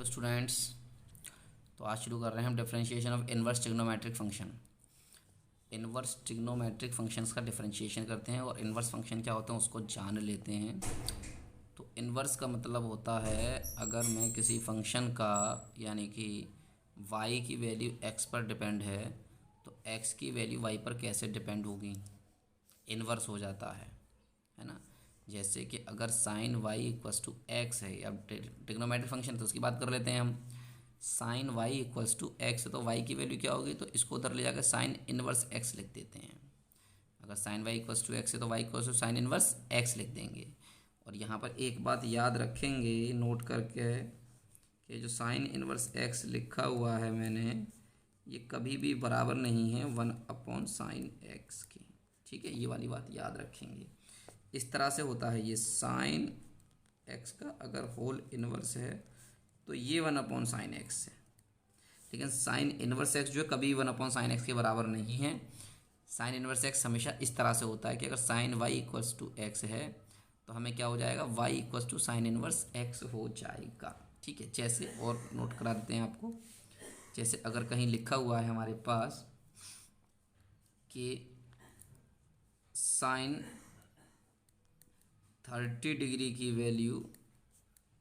Students, तो आज शुरू कर रहे हैं हम differentiation of inverse trigonometric function. Inverse trigonometric functions का डिफरेंशिएशन करते हैं और इनवर्स फंक्शन क्या होते हैं उसको जान लेते हैं। तो इनवर्स का मतलब होता है अगर मैं किसी फंक्शन का यानी कि y की वैल्यू x पर डिपेंड है तो x की वैल्यू y पर कैसे डिपेंड होगी, इनवर्स हो जाता है ना। जैसे कि अगर sine y equals to x है, अब ट्रिग्नोमेट्रिक फंक्शन तो उसकी बात कर लेते हैं हम। Sine y equals to x तो वाई की वैल्यू क्या होगी, तो इसको उधर ले जाकर साइन इनवर्स एक्स लिख देते हैं। अगर sine y equals to x है तो y equals to sine inverse x लिख देंगे। और यहाँ पर एक बात याद रखेंगे नोट करके कि जो साइन इनवर्स एक्स लिखा हुआ है मैंने, ये कभी भी बराबर नहीं है 1 साइन एक्स की। ठीक है, ये वाली बात याद रखेंगे। इस तरह से होता है ये साइन एक्स का अगर होल इनवर्स है तो ये 1 साइन एक्स है, लेकिन साइन इनवर्स एक्स जो है कभी 1 साइन एक्स के बराबर नहीं है। साइन इनवर्स एक्स हमेशा इस तरह से होता है कि अगर sine y equals to x है तो हमें क्या हो जाएगा, y equals to sine inverse x हो जाएगा। ठीक है, जैसे और नोट करा देते हैं आपको। जैसे अगर कहीं लिखा हुआ है हमारे पास कि साइन 30 डिग्री की वैल्यू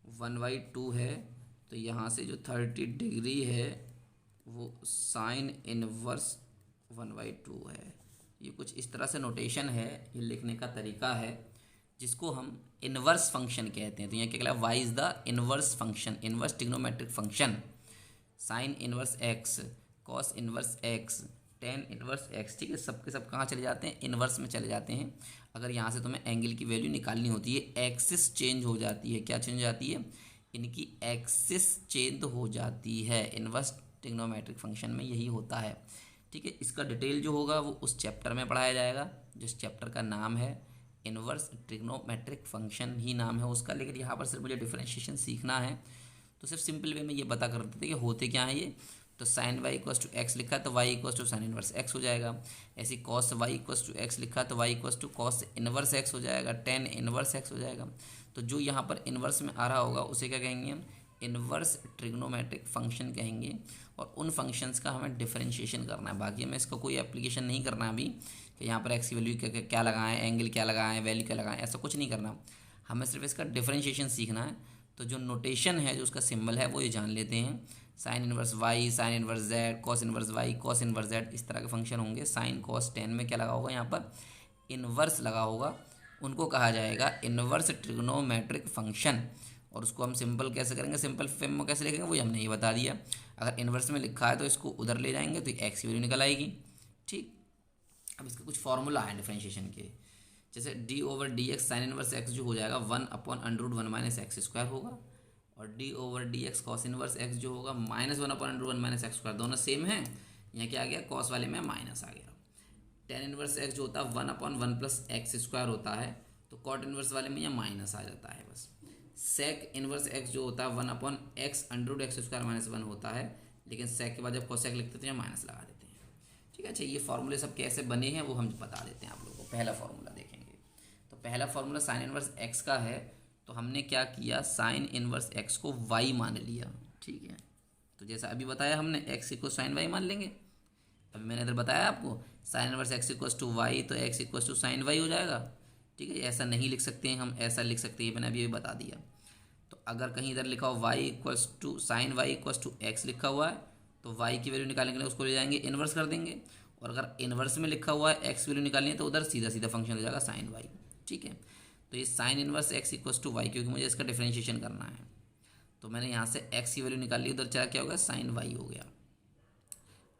1/2 है, तो यहाँ से जो 30 डिग्री है वो साइन इनवर्स 1/2 है। ये कुछ इस तरह से नोटेशन है, ये लिखने का तरीका है जिसको हम इनवर्स फंक्शन कहते हैं। तो यहाँ क्या कहला है, y is the inverse function, inverse trigonometric function. Sine inverse x, cos inverse x, tan inverse x. ठीक है, सबके सब कहाँ चले जाते हैं, इनवर्स में चले जाते हैं। अगर यहाँ से तुम्हें एंगल की वैल्यू निकालनी होती है, एक्सिस चेंज हो जाती है। क्या चेंज हो जाती है, इनकी एक्सिस चेंज हो जाती है। इनवर्स ट्रिग्नोमेट्रिक फंक्शन में यही होता है। ठीक है, इसका डिटेल जो होगा वो उस चैप्टर में पढ़ाया जाएगा जिस चैप्टर का नाम है इनवर्स ट्रिग्नोमेट्रिक फंक्शन ही नाम है उसका। लेकिन यहाँ पर सिर्फ मुझे डिफरेंशिएशन सीखना है, तो सिर्फ सिंपल वे में ये बता कर देते कि होते क्या है ये। तो sine y equals to x लिखा तो y equals to sine inverse x हो जाएगा। ऐसी cos y equals to x लिखा तो y equals to cos inverse x हो जाएगा, टेन इनवर्स एक्स हो जाएगा। तो जो यहाँ पर इनवर्स में आ रहा होगा उसे क्या कहेंगे हम, इनवर्स ट्रिग्नोमेट्रिक फंक्शन कहेंगे। और उन फंक्शंस का हमें डिफरेंशिएशन करना है। बाकी हमें इसका कोई एप्लीकेशन नहीं करना अभी कि यहाँ पर एक्स की वैल्यू क्या लगाएं, एंगल क्या लगाएं, वैल्यू क्या लगाएं, ऐसा कुछ नहीं करना। हमें सिर्फ इसका डिफरेंशिएशन सीखना है। तो जो नोटेशन है, जो उसका सिंबल है, वो ये जान लेते हैं। Sine inverse y, sine inverse z, cos inverse y, cos inverse z, इस तरह के फंक्शन होंगे। साइन कॉस टेन में क्या लगा होगा, यहाँ पर इनवर्स लगा होगा, उनको कहा जाएगा इनवर्स ट्रिग्नोमेट्रिक फंक्शन। और उसको हम सिंपल कैसे करेंगे, सिंपल फॉर्म में कैसे लिखेंगे वो हमने ये बता दिया। अगर इनवर्स में लिखा है तो इसको उधर ले जाएंगे तो एक्स की वैल्यू निकल आएगी। ठीक, अब इसका कुछ फॉर्मूला है डिफरेंशिएशन के। जैसे D over d x sign inverse x जो हो जाएगा 1/√1 - एक्स स्क्वायर होगा, और d over d x cos inverse x जो होगा -1/√1 - एक्स स्क्वायर। दोनों सेम है, यहाँ क्या आ गया, कॉस वाले में माइनस आ गया। टेन इनवर्स एक्स जो होता है 1/1 + एक्स स्क्वायर होता है, तो कॉट इनवर्स वाले में यहाँ माइनस आ जाता है बस। सेक इनवर्स एक्स जो होता है 1/x√x² - 1 होता है, लेकिन सेक के बाद जब कोसेक लिखते तो यहाँ माइनस लगा देते हैं। ठीक है, अच्छा ये फॉर्मूले सब कैसे बने हैं वो हम बता देते हैं आप लोगों को। पहला फॉर्मूला देखेंगे, तो पहला फॉर्मूला साइन इनवर्स एक्स का है। तो हमने क्या किया, साइन इनवर्स एक्स को वाई मान लिया। ठीक है, तो जैसा अभी बताया हमने, एक्स इक्वल साइन वाई मान लेंगे। अभी मैंने इधर बताया आपको sine inverse x equals to y, तो x equals to sine y हो जाएगा। ठीक है, ऐसा नहीं लिख सकते हैं हम, ऐसा लिख सकते हैं, मैंने अभी बता दिया। तो अगर कहीं इधर लिखा हो y equals to sine y equals to x लिखा हुआ है, तो वाई की वैल्यू निकालने के लिए उसको ले जाएंगे इन्वर्स कर देंगे। और अगर इन्वर्स में लिखा हुआ है एक्स वैल्यू निकालनी है तो उधर सीधा सीधा फंक्शन हो जाएगा साइन वाई। ठीक है, तो ये sine inverse x equals to y, क्योंकि मुझे इसका डिफरेंशिएशन करना है, तो मैंने यहाँ से एक्स की वैल्यू निकाल ली, उधर चला क्या होगा, साइन वाई हो गया।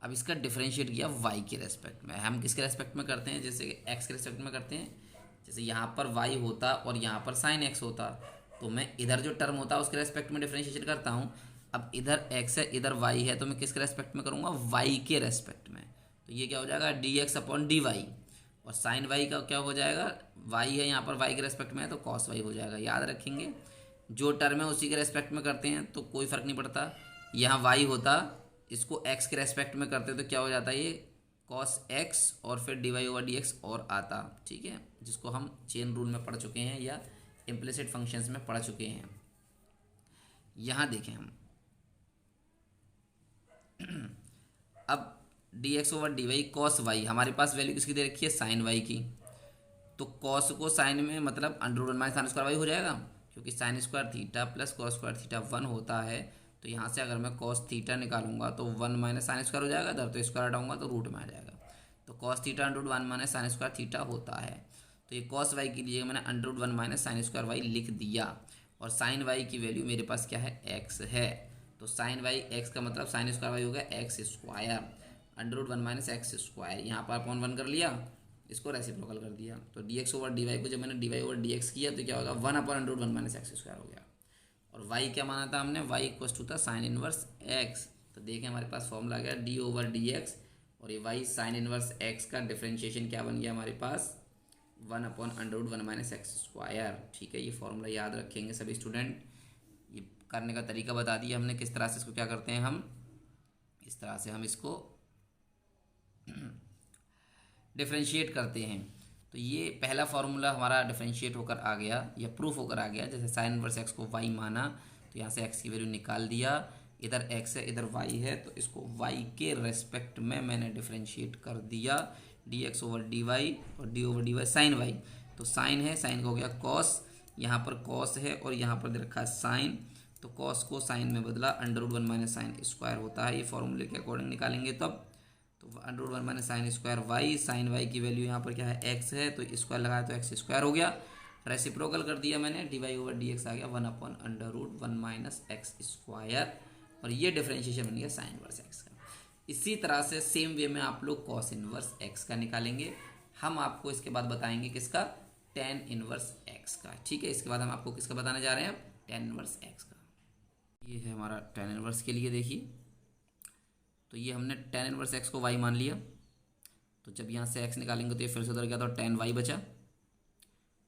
अब इसका डिफरेंशिएट किया वाई के रेस्पेक्ट में। हम किसके रेस्पेक्ट में करते हैं, जैसे एक्स के रेस्पेक्ट में करते हैं। जैसे यहाँ पर वाई होता और यहाँ पर साइन एक्स होता, तो मैं इधर जो टर्म होता है उसके रेस्पेक्ट में डिफरेंशिएशन करता हूँ। अब इधर एक्स है इधर वाई है, तो मैं किसके रेस्पेक्ट में करूँगा, वाई के रेस्पेक्ट में। तो ये क्या हो जाएगा, dx/dy। और साइन वाई का क्या हो जाएगा, वाई है यहाँ पर वाई के रेस्पेक्ट में है तो कॉस वाई हो जाएगा। याद रखेंगे, जो टर्म है उसी के रेस्पेक्ट में करते हैं तो कोई फ़र्क नहीं पड़ता। यहाँ वाई होता, इसको एक्स के रेस्पेक्ट में करते तो क्या हो जाता है, ये कॉस एक्स और फिर dy/dx और आता। ठीक है, जिसको हम चेन रूल में पढ़ चुके हैं या इम्प्लिसिट फंक्शंस में पढ़ चुके हैं। यहाँ देखें हम अब d x over d y cos y, हमारे पास वैल्यू किसकी दे रखी है, साइन वाई की। तो कॉस को साइन में मतलब under root one minus sine square y हो जाएगा, क्योंकि sine square theta plus cos square theta 1 होता है। तो यहाँ से अगर मैं कॉस थीटा निकालूंगा तो 1 माइनस साइन स्क्वायर हो जाएगा, इधर तो स्क्वायर हटाऊंगा तो रूट में आ जाएगा। तो cos theta under root 1 minus sine square theta होता है। तो ये कॉस वाई की लिए मैंने under root 1 minus sine square y लिख दिया, और साइन वाई की वैल्यू मेरे पास क्या है, एक्स है। तो साइन वाई एक्स का मतलब साइन स्क्वायर वाई हो गया x square, under root 1 minus x square, यहाँ पर अपॉन 1 कर लिया, इसको रेसिप्रोकल कर दिया। तो d x over d y को जब मैंने d y over d x किया तो क्या होगा, 1 upon under root 1 minus x square हो गया। और वाई क्या माना था हमने, वाई इक्वल टू था साइन इनवर्स एक्स। तो देखें हमारे पास फॉर्मूला आ गया डी ओवर डी एक्स, और ये वाई साइन इनवर्स एक्स का डिफरेंशिएशन क्या बन गया हमारे पास, 1 upon under root 1 minus x square. ठीक है, ये फॉर्मूला याद रखेंगे सभी स्टूडेंट। ये करने का तरीका बता दिया हमने, किस तरह से इसको क्या करते हैं हम, इस तरह से हम इसको डिफरेंशिएट करते हैं। तो ये पहला फार्मूला हमारा डिफरेंशिएट होकर आ गया या प्रूफ होकर आ गया। जैसे साइन इनवर्स एक्स को वाई माना तो यहाँ से एक्स की वैल्यू निकाल दिया, इधर एक्स है इधर वाई है, तो इसको वाई के रेस्पेक्ट में मैंने डिफरेंशिएट कर दिया, d x over d y और d over d y sine y. तो साइन है, साइन का हो गया कॉस, यहाँ पर कॉस है और यहाँ पर दे रखा है साइन, तो कॉस को साइन में बदला, under root 1 minus sine square होता है। ये फॉर्मूले के अकॉर्डिंग निकालेंगे तब, तो under root 1 minus sine square y, sine y की वैल्यू यहाँ पर क्या है, एक्स है, तो स्क्वायर लगाया तो एक्स स्क्वायर हो गया, रेसिप्रोकल कर दिया मैंने, d y over d x आ गया 1 upon under root 1 minus x square, और ये डिफरेंशिएशन बन गया साइन इनवर्स एक्स का। इसी तरह से सेम वे में आप लोग कॉस इनवर्स एक्स का निकालेंगे। हम आपको इसके बाद बताएंगे किसका, टेन इनवर्स एक्स का। ठीक है, इसके बाद हम आपको किसका बताने जा रहे हैं, टेन इनवर्स एक्स का। ये है हमारा टेन इनवर्स के लिए, देखिए तो ये हमने टेन इनवर्स एक्स को वाई मान लिया, तो जब यहाँ से एक्स निकालेंगे तो ये फिर से उधर गया तो टेन वाई बचा।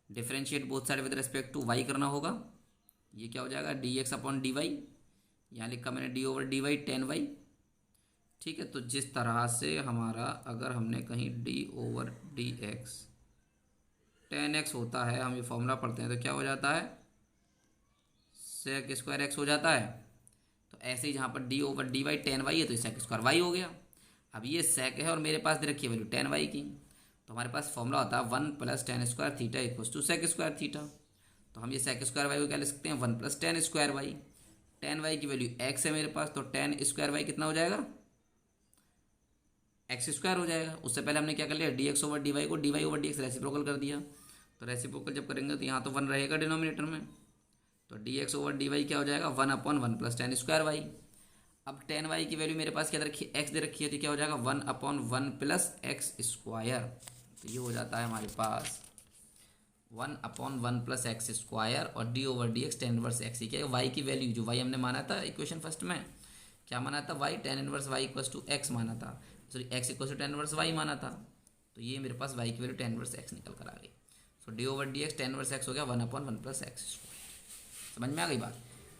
Differentiate both side with respect to y करना होगा, ये क्या हो जाएगा, d x upon d y, यहाँ लिखा मैंने d over d y tan y. ठीक है, तो जिस तरह से हमारा अगर हमने कहीं D over d x ten x होता है, हम ये फॉर्मूला पढ़ते हैं तो क्या हो जाता है, सेक स्क्वायर एक्स हो जाता है। तो ऐसे ही जहाँ पर d over d y tan y है तो सेक स्क्वायर वाई हो गया। अब ये सेक है और मेरे पास दे रखी है वैल्यू टेन वाई की, तो हमारे पास फॉर्मूला होता है 1 plus tan square theta equals to sec square theta. तो हम ये सेक स्क्वायर वाई को क्या लिख सकते हैं, 1 plus tan square y, tan y की वैल्यू एक्स है मेरे पास, तो टेन स्क्वायर वाई कितना हो जाएगा, एक्स स्क्वायर हो जाएगा। उससे पहले हमने क्या कर लिया, d x over d y को d y over d x reciprocal कर दिया, तो रेसिप्रोकल जब करेंगे तो यहाँ तो 1 रहेगा डिनोमिनेटर में, तो d x over d y क्या हो जाएगा, 1 upon 1 plus tan square y. अब टेन वाई की वैल्यू मेरे पास क्या रखी है, एक्स दे रखी है, तो क्या हो जाएगा 1 अपॉन 1 प्लस एक्स स्क्वायर। तो ये हो जाता है हमारे पास 1 अपॉन 1 प्लस एक्स स्क्वायर, और d over d x tan inverse x. क्या है, वाई की वैल्यू जो वाई हमने माना था इक्वेशन फर्स्ट में, क्या माना था, y tan inverse y equals to x माना था, sorry x equals to tan inverse y माना था। तो ये मेरे पास वाई की वैल्यू टेन इनवर्स एक्स निकल कर आ गई। So d over d x tan inverse x हो गया 1 अपॉन 1 प्लस एक्स स्क्वायर। समझ में आ गई बात।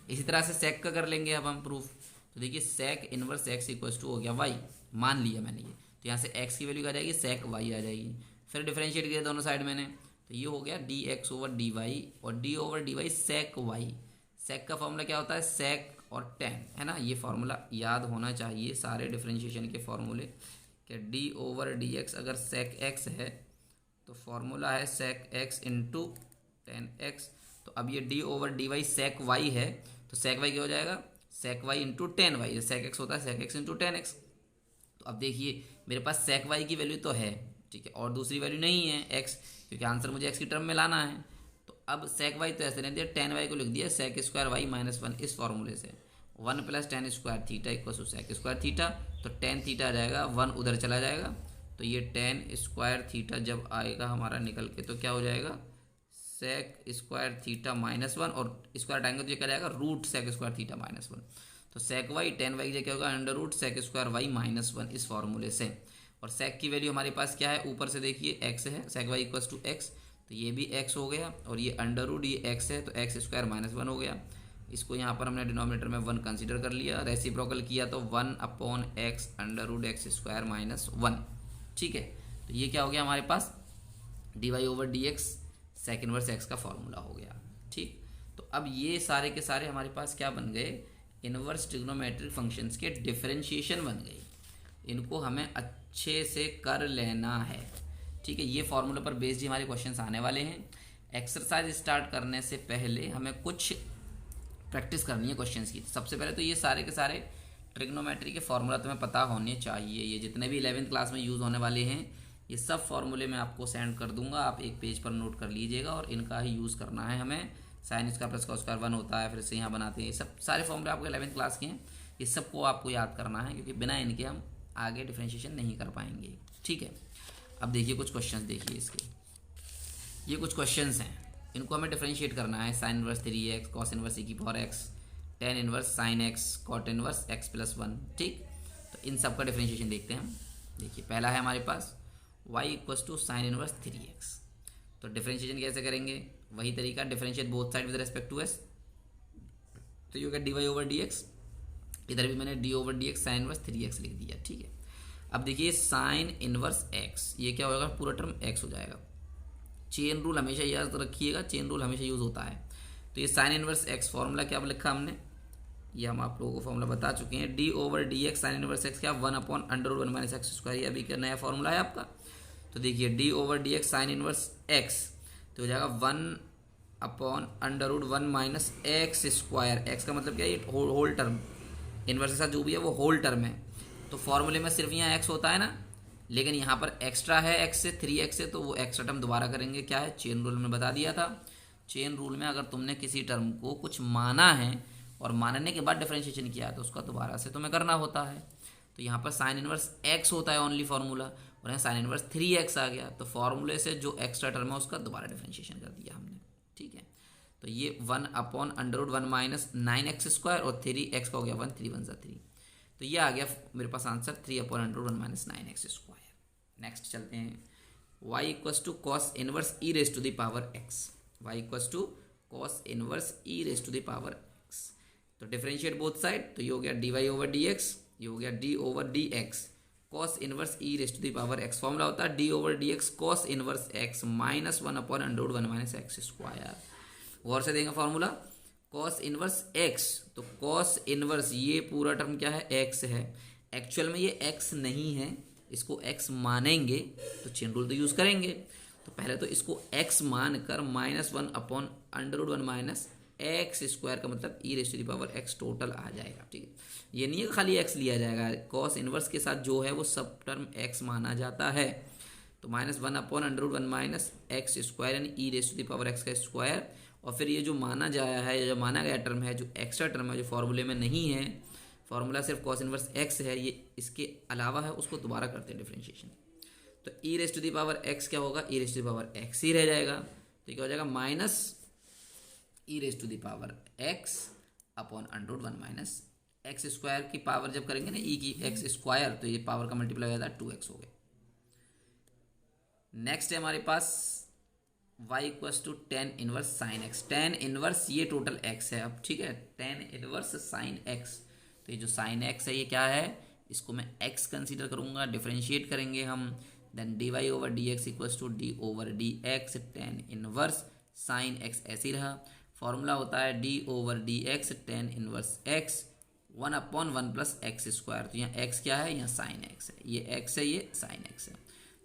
इसी तरह से सेक का कर लेंगे अब हम प्रूफ। तो देखिए sec inverse x equals to हो गया वाई, मान लिया मैंने ये, तो यहाँ से एक्स की वैल्यू आ जाएगी, सेक वाई आ जाएगी, फिर डिफरेंशिएट किया दोनों साइड मैंने, तो ये हो गया d x over d y, और d over d y sec y. Sec का फॉर्मूला क्या होता है, सेक और टेन, है ना, ये फॉर्मूला याद होना चाहिए सारे डिफरेंशिएशन के फॉर्मूले। कि डी ओवर डी एक्स अगर सेक एक्स है तो फॉर्मूला है sec x into tan x. तो अब ये d over d y sec y है, तो सेक वाई क्या हो जाएगा, sec y into tan y, sec x होता है sec x into tan x. तो अब देखिए मेरे पास सेक वाई की वैल्यू तो है, ठीक है, और दूसरी वैल्यू नहीं है एक्स, क्योंकि आंसर मुझे एक्स की टर्म में लाना है। तो अब सेक वाई तो ऐसे नहीं दिया, टेन वाई को लिख दिया सेक स्क्वायर वाई माइनस 1 इस फॉर्मूले से, 1 plus tan square theta equal to sec square theta. तो टेन थीटा आ जाएगा, 1 उधर चला जाएगा, तो ये टेन स्क्वायर थीटा जब आएगा हमारा निकल के तो क्या हो जाएगा, सेक स्क्वायर थीटा माइनस 1, और स्क्वायर हटाएंगे तो ये क्या जाएगा, root sec square theta minus 1। तो सेक वाई टेन वाई क्या होगा, under root sec square y minus 1 इस फॉर्मूले से। और सेक की वैल्यू हमारे पास क्या है, ऊपर से देखिए एक्स है, sec y equals to x, तो ये भी एक्स हो गया, और ये अंडर रूट ये एक्स है, तो एक्स स्क्वायर माइनस 1 हो गया। इसको यहाँ पर हमने डिनोमिनेटर में 1 कंसीडर कर लिया, रेसिप्रोकल किया तो 1 upon x under root x square minus 1। ठीक है, तो ये क्या हो गया हमारे पास, d y over d x sec inverse x का फॉर्मूला हो गया। ठीक, तो अब ये सारे के सारे हमारे पास क्या बन गए, इनवर्स ट्रिग्नोमेट्रिक फंक्शंस के डिफरेंशिएशन बन गए। इनको हमें अच्छे से कर लेना है। ठीक है, ये फॉर्मूला पर बेस्ड ही हमारे क्वेश्चंस आने वाले हैं। एक्सरसाइज स्टार्ट करने से पहले हमें कुछ प्रैक्टिस करनी है क्वेश्चंस की। सबसे पहले तो ये सारे के सारे ट्रिग्नोमेट्री के फॉर्मूला तुम्हें पता होने चाहिए। ये जितने भी 11th क्लास में यूज़ होने वाले हैं ये सब फॉर्मूले मैं आपको सेंड कर दूंगा, आप एक पेज पर नोट कर लीजिएगा और इनका ही यूज़ करना है हमें। Sine square plus cos square 1 होता है, फिर से यहाँ बनाते हैं। ये सब सारे फॉर्मूले आपको 11th क्लास के हैं, ये सबको आपको याद करना है क्योंकि बिना इनके हम आगे डिफ्रेंशिएशन नहीं कर पाएंगे। ठीक है, अब देखिए कुछ क्वेश्चन देखिए इसके। ये कुछ क्वेश्चन हैं, इनको हमें डिफ्रेंशिएट करना है। Sine inverse 3x, cos inverse e⁴x, tan inverse sine x, cot inverse x+1। ठीक, तो इन सब का डिफ्रेंशिएशन देखते हैं हम। देखिए पहला है हमारे पास y = साइन इनवर्स 3x। तो डिफ्रेंशिएशन कैसे करेंगे? वही तरीका, differentiate both side with respect to s। तो ये होगा dy/dx। इधर भी मैंने d/dx साइन इनवर्स 3x लिख दिया। ठीक है, अब देखिए साइन इनवर्स x, ये क्या होगा? पूरा टर्म x हो जाएगा। चेन रूल हमेशा याद रखिएगा, चेन रूल हमेशा यूज होता है। तो ये साइन इनवर्स x फॉर्मूला क्या लिखा हमने, ये हम आप लोगों को फॉर्मूला बता चुके हैं। d/dx साइन इनवर्स x क्या? 1/√1 - x²। ये अभी का नया फॉर्मूला है आपका। तो देखिए d/dx साइन इनवर्स x तो हो जाएगा 1/√1 - x²। x का मतलब क्या है? ये होल टर्म, इनवर्स के साथ जो भी है वो होल टर्म है। तो फॉर्मूले में सिर्फ यहाँ x होता है ना, लेकिन यहाँ पर एक्स्ट्रा है x से, 3x है, तो वो एक्स्ट्रा टर्म दोबारा करेंगे। क्या है? चेन रूल में बता दिया था। चेन रूल में अगर तुमने किसी टर्म को कुछ माना है और मानने के बाद डिफरेंशिएशन किया है तो उसका दोबारा से तुम्हें करना होता है। तो यहाँ पर साइन इनवर्स x होता है ओनली फार्मूला, और यहाँ साइन इनवर्स 3x आ गया। तो फॉर्मूले से जो एक्स्ट्रा टर्म है उसका दोबारा डिफरेंशिएशन कर दिया हमने। ठीक है, तो ये 1/√1 - 9x² और 3x का हो गया 1, 3 1 3। तो ये आ गया मेरे पास आंसर 3/√1 - 9x²। नेक्स्ट चलते हैं, y = cos inverse e⁻x। y = cos inverse e⁻x। तो डिफरेंशिएट बोथ साइड, तो ये हो गया dy/dx, ये हो गया d/dx। cos inverse e⁻x formula होता है d/dx cos inverse x - 1/√1 - x²। गौर से देंगे फॉर्मूला, cos इनवर्स x, तो cos इनवर्स ये पूरा टर्म क्या है? x है। एक्चुअल में ये x नहीं है, इसको x मानेंगे तो चेन रूल तो यूज़ करेंगे। तो पहले तो इसको x मानकर -1/√1 - x² का मतलब e⁻x टोटल आ जाएगा। ठीक है, ये नहीं है खाली x लिया जाएगा, cos इनवर्स के साथ जो है वो सब टर्म x माना जाता है। तो -1/√1 - x² यानी e⁻x का स्क्वायर, और फिर ये जो माना जाया है, जो माना गया टर्म है, जो एक्स्ट्रा टर्म है, जो फॉर्मूले में नहीं है, फॉर्मूला सिर्फ cos इनवर्स x है, ये इसके अलावा है, उसको दोबारा करते हैं डिफरेंशिएशन। तो e⁻x क्या होगा? e⁻x ही रह जाएगा। तो क्या हो जाएगा? -e⁻x/√1 - x² की पावर जब करेंगे ना e की x², तो ये पावर का मल्टीप्लाई हो जाता है 2x हो गया। नेक्स्ट है हमारे पास y = tan inverse sine x। tan inverse ये टोटल x है। अब ठीक है, tan इनवर्स साइन x, तो ये जो साइन x है ये क्या है? इसको मैं x कंसीडर करूंगा, डिफरेंशिएट करेंगे हम। Then dy/dx = d/dx tan inverse sine x ऐसे ही रहा। फॉर्मूला होता है d/dx tan inverse x 1/1 + x²। तो यहाँ x क्या है? यहाँ साइन x है, ये x है, ये साइन x है।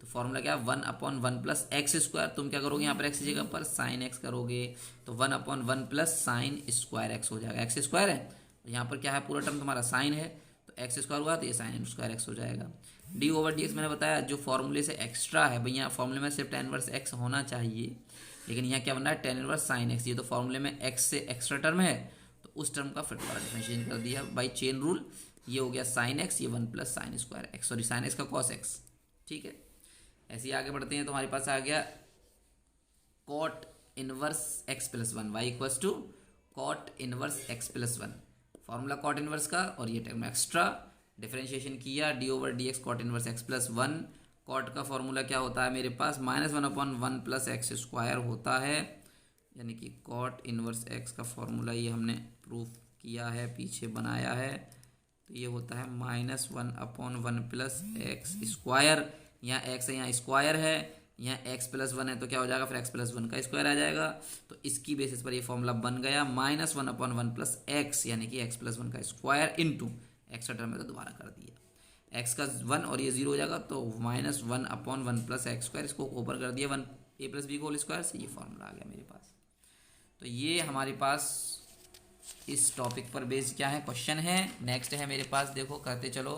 तो फॉर्मूला क्या है? 1/1 + x²। तुम क्या करोगे यहाँ पर x की जगह पर साइन x करोगे, तो 1/1 + sin² x हो जाएगा। x² है, यहाँ पर क्या है? पूरा टर्म तुम्हारा साइन है, तो x² हुआ, तो ये sin² x हो जाएगा। d/dx मैंने बताया जो फॉर्मूले से एक्स्ट्रा है, भैया फॉर्मूले में सिर्फ tan इनवर्स x होना चाहिए, लेकिन यहाँ क्या बन रहा है? tan inverse sin x। ये तो फॉर्मूले में x से एक्स्ट्रा टर्म है, तो उस टर्म का फिर दोबारा डिफरेंशिएशन कर दिया बाई चेन रूल। ये हो गया sin x, ये 1 + sin²x, सॉरी sin x का cos x। ठीक है, ऐसे ही आगे बढ़ते हैं। तो हमारे पास आ गया cot inverse x+1। y = cot inverse x+1, formula cot inverse का, और ये टर्म एक्स्ट्रा डिफरेंशिएशन किया d/dx cot inverse x+1। cot का फॉर्मूला क्या होता है मेरे पास? -1/1 + x² होता है, यानी कि cot इनवर्स x का फॉर्मूला ये हमने प्रूफ किया है, पीछे बनाया है। तो ये होता है -1/1 + x²। यहाँ x है, यहाँ स्क्वायर है, यहाँ x+1 है, तो क्या हो जाएगा? फिर x+1 का स्क्वायर आ जाएगा। तो इसकी बेसिस पर ये फॉर्मूला बन गया -1/1 + x, यानी कि x+1 का स्क्वायर इंटू एक्स्ट्रा टर्म में तो दोबारा कर दिया। एक्स का 1 और ये 0 हो जाएगा, तो -1/1 + x², इसको ऊपर कर दिया 1a+b² से, ये फॉर्मूला आ गया मेरे पास। तो ये हमारे पास इस टॉपिक पर बेस्ड क्या है, क्वेश्चन है। नेक्स्ट है मेरे पास, देखो करते चलो,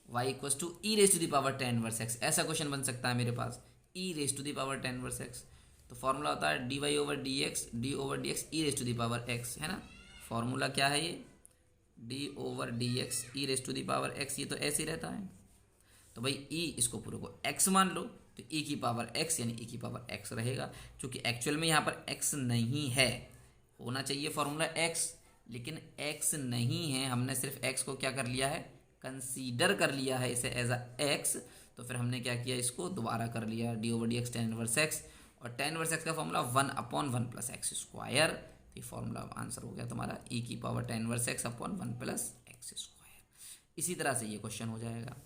y = e⁻10⁻x, ऐसा क्वेश्चन बन सकता है मेरे पास, e⁻10⁻x। तो फॉर्मूला होता है dy/dx d/dx e⁻x, है ना। फॉर्मूला क्या है ये, d/dx e⁻x, ये तो ऐसे ही रहता है। तो भाई e इसको पूरे को x मान लो, तो e⁻x यानी e⁻x रहेगा। क्योंकि एक्चुअल में यहाँ पर x नहीं है, होना चाहिए फॉर्मूला x, लेकिन x नहीं है, हमने सिर्फ x को क्या कर लिया है, कंसीडर कर लिया है इसे एज अ x। तो फिर हमने क्या किया, इसको दोबारा कर लिया d/dx tan−1x, और tan−1x का फॉर्मूला 1/1 + x²। तो ये फॉर्मूला आंसर हो गया तुम्हारा e⁻tan−1x / 1 + x²। इसी तरह से ये क्वेश्चन हो जाएगा।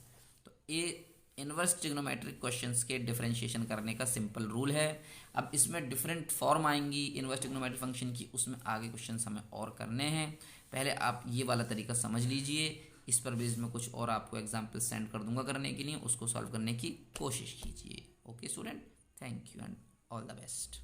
तो ये इन्वर्स ट्रिग्नोमेट्रिक क्वेश्चंस के डिफरेंशिएशन करने का सिंपल रूल है। अब इसमें डिफरेंट फॉर्म आएंगी इन्वर्स ट्रिग्नोमेट्रिक फंक्शन की, उसमें आगे क्वेश्चंस हमें और करने हैं। पहले आप ये वाला तरीका समझ लीजिए, इस पर बेस में कुछ और आपको एग्जाम्पल सेंड कर दूंगा करने के लिए, उसको सॉल्व करने की कोशिश कीजिए। Okay student, thank you and all the best.